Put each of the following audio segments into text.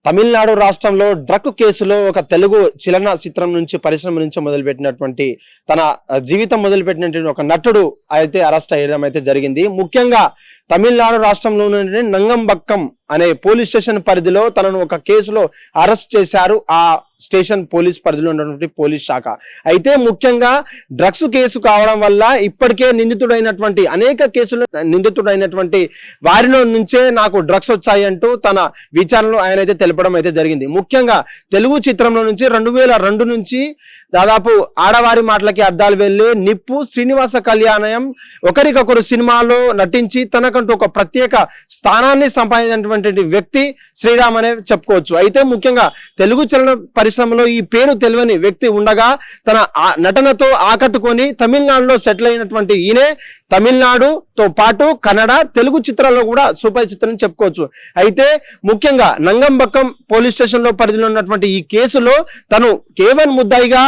తమిళనాడు రాష్ట్రంలో డ్రగ్ కేసులో ఒక తెలుగు చలనచిత్రం నుంచి పరిశ్రమ నుంచి మొదలుపెట్టినటువంటి తన జీవితం మొదలుపెట్టినటువంటి ఒక నటుడు అయితే అరెస్ట్ అయ్యడం అయితే జరిగింది. ముఖ్యంగా తమిళనాడు రాష్ట్రంలో నంగంబక్కం అనే పోలీస్ స్టేషన్ పరిధిలో తనను ఒక కేసులో అరెస్ట్ చేశారు. ఆ స్టేషన్ పోలీస్ పరిధిలో ఉన్నటువంటి పోలీస్ శాఖ అయితే ముఖ్యంగా డ్రగ్స్ కేసు కావడం వల్ల ఇప్పటికే నిందితుడైనటువంటి అనేక కేసులు నిందితుడైనటువంటి వారిలో నుంచే నాకు డ్రగ్స్ వచ్చాయి అంటూ తన విచారణలో ఆయన అయితే తెలపడం అయితే జరిగింది. ముఖ్యంగా తెలుగు చిత్రంలో నుంచి 2002 నుంచి దాదాపు ఆడవారి మాటలకి అర్థాలు వెళ్ళి నిప్పు శ్రీనివాస కళ్యాణం ఒకరికొకరు సినిమాలో నటించి తనకంటూ ఒక ప్రత్యేక స్థానాన్ని సంపాదించినటువంటి వ్యక్తి శ్రీరామ్ అనే చెప్పుకోవచ్చు. అయితే ముఖ్యంగా తెలుగు చలన పరిశ్రమలో ఈ పేరు తెలియని వ్యక్తి ఉండగా తన నటనతో ఆకట్టుకొని తమిళనాడులో సెటిల్ అయినటువంటి ఈయనే తమిళనాడుతో పాటు కన్నడ తెలుగు చిత్రాల్లో కూడా సూపర్ చిత్రం చెప్పుకోవచ్చు. అయితే ముఖ్యంగా నంగంబక్కం పోలీస్ స్టేషన్ లో పరిధిలో ఉన్నటువంటి ఈ కేసులో తను కేవలం ముద్దాయిగా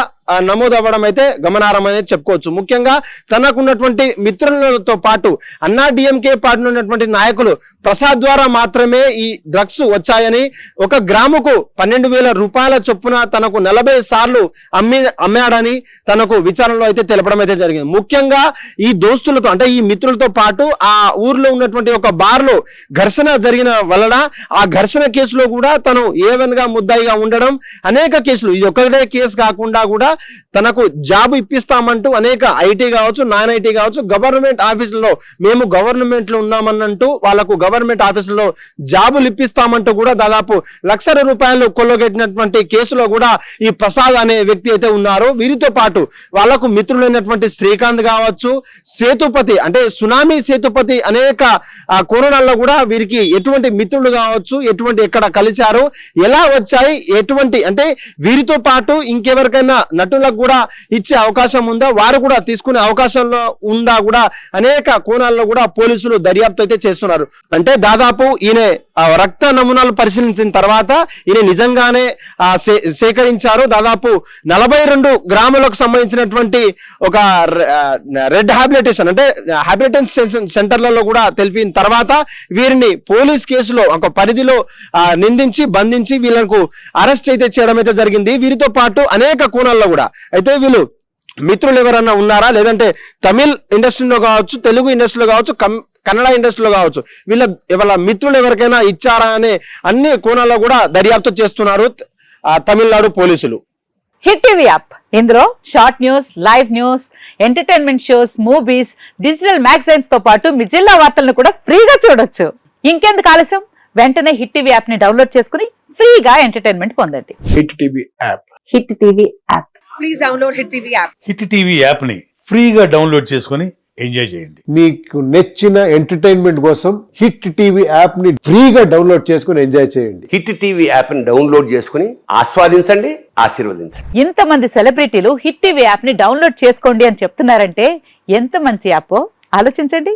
నమోదు అవ్వడం అయితే గమనార్హం అనేది చెప్పుకోవచ్చు. ముఖ్యంగా తనకున్నటువంటి మిత్రులతో పాటు అన్నా డిఎంకే పార్టీ ఉన్నటువంటి నాయకులు ప్రసాద్ ద్వారా మాత్రమే ఈ డ్రగ్స్ వచ్చాయని, ఒక గ్రాముకు 12,000 రూపాయల చొప్పున తనకు 40 సార్లు అమ్మాడని తనకు విచారణలో అయితే తెలపడం అయితే జరిగింది. ముఖ్యంగా ఈ దోస్తులతో అంటే ఈ మిత్రులతో పాటు ఆ ఊర్లో ఉన్నటువంటి ఒక బార్ లో ఘర్షణ జరిగిన వలన ఆ ఘర్షణ కేసులో కూడా తను ఏవన్ గా ముద్దాయిగా ఉండడం, అనేక కేసులు ఇది ఒకటే కేసు కాకుండా కూడా తనకు జాబ్ ఇప్పిస్తామంటూ అనేక ఐటీ కావచ్చు నాన్ ఐటీ కావచ్చు గవర్నమెంట్ ఆఫీసుల్లో మేము గవర్నమెంట్ లో ఉన్నామన్నంటూ వాళ్ళకు గవర్నమెంట్ ఆఫీసుల్లో జాబులు ఇప్పిస్తామంటూ కూడా దాదాపు 1,00,000 రూపాయలు కొల్లగొట్టినటువంటి కేసులో కూడా ఈ ప్రసాద్ అనే వ్యక్తి అయితే ఉన్నారు. వీరితో పాటు వాళ్లకు మిత్రులైనటువంటి శ్రీకాంత్ కావచ్చు, సేతుపతి అంటే సునామీ సేతుపతి అనేక కోణాల్లో కూడా వీరికి ఎటువంటి మిత్రులు కావచ్చు, ఎటువంటి ఎక్కడ కలిశారు, ఎలా వచ్చాయి, ఎటువంటి అంటే వీరితో పాటు ఇంకెవరికైనా నటులకు కూడా ఇచ్చే అవకాశం ఉందా, వారు కూడా తీసుకునే అవకాశంలో ఉందా కూడా అనేక కోణాల్లో కూడా పోలీసులు దర్యాప్తు అయితే చేస్తున్నారు. అంటే దాదాపు ఈయన రక్త నమూనాలు పరిశీలించిన తర్వాత ఈయన నిజంగానే సేకరించారు. దాదాపు 42 గ్రాములకు సంబంధించినటువంటి ఒక రెడ్ హాబిలిటేషన్ అంటే హాబిలిటేషన్ సెంటర్లలో కూడా తెలిపిన తర్వాత వీరిని పోలీస్ కేసులో ఒక పరిధిలో నిందించి బంధించి వీళ్ళకు అరెస్ట్ అయితే చేయడం అయితే జరిగింది. వీరితో పాటు అనేక కోణాల్లో కూడా అయితే వీళ్ళు మిత్రులు ఎవరన్నా ఉన్నారా, లేదంటే తమిళ్ ఇండస్ట్రీలో కావచ్చు, తెలుగు ఇండస్ట్రీలో కావచ్చు, కన్నడ ఇండస్ట్రీలో కావచ్చు, వాళ్ళ మిత్రులు ఎవరికైనా ఇచ్చారా అనే అన్ని కోణాల్లో కూడా దర్యాప్తు చేస్తున్నారు తమిళనాడు పోలీసులు. హిట్ టీవీ యాప్ ఇందులో short news, live news, entertainment shows, movies, digital magazines తో పాటు మీ జిల్లా వార్తలను కూడా ఫ్రీగా చూడొచ్చు. ఇంకెందుకు ఆలస్యం, వెంటనే హిట్ టీవీ యాప్ ని డౌన్లోడ్ చేసుకుని ఫ్రీగా ఎంటర్టైన్మెంట్ పొందండి. Hit TV app. Hit TV app. Please download hit TV app. Hit TV app ని ఫ్రీగా డౌన్లోడ్ చేసుకుని ఎంజాయ్ చేయండి. మీకు నచ్చిన ఎంటర్టైన్మెంట్ కోసం హిట్ టీవీ యాప్ ని ఫ్రీగా డౌన్లోడ్ చేసుకుని ఎంజాయ్ చేయండి. హిట్ టీవీ యాప్ ని డౌన్లోడ్ చేసుకుని ఆస్వాదించండి, ఆశీర్వదించండి. ఇంతమంది సెలబ్రిటీలు హిట్ టీవీ యాప్ ని డౌన్లోడ్ చేసుకోండి అని చెప్తున్నారంటే ఎంత మంచి యాప్ ఆలోచించండి.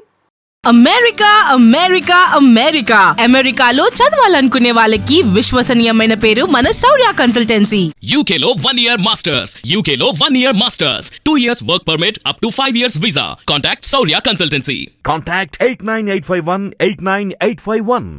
అమెరికా అమెరికా అమెరికా అమెరికాలో చదవాలనుకునే వాళ్ళకి విశ్వసనీయమైన పేరు మన శౌర్య కన్సల్టెన్సీ. UK లో 1 year masters, UK లో 1 year masters, 2 years work permit up to 5 years visa. Contact Saurya Consultancy. Contact 89851 89851.